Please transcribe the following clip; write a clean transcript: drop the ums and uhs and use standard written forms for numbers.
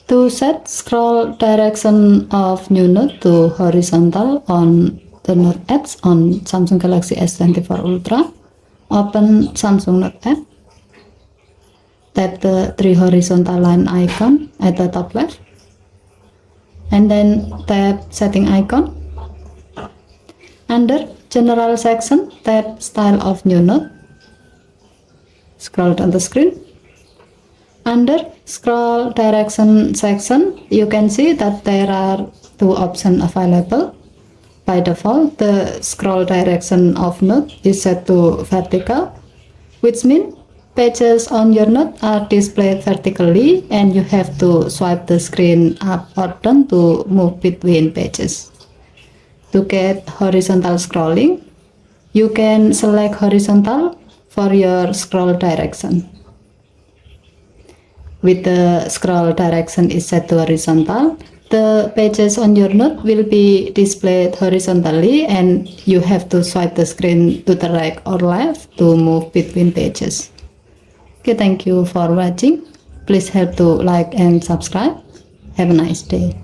To set scroll direction of new note to horizontal on the Note apps on Samsung Galaxy S24 Ultra, open Samsung Note app, tap the three horizontal line icon at the top left, and then tap setting icon. Under general section, tap style of new note. Scroll down the screen. Under scroll direction section, you can see that there are two options available. By default, the scroll direction of note is set to vertical, which means pages on your note are displayed vertically and you have to swipe the screen up or down to move between pages. To get horizontal scrolling, you can select horizontal for your scroll direction. With the scroll direction is set to horizontal, the pages on your note will be displayed horizontally and you have to swipe the screen to the right or left to move between pages. Okay, thank you for watching. Please help to like and subscribe. Have a nice day.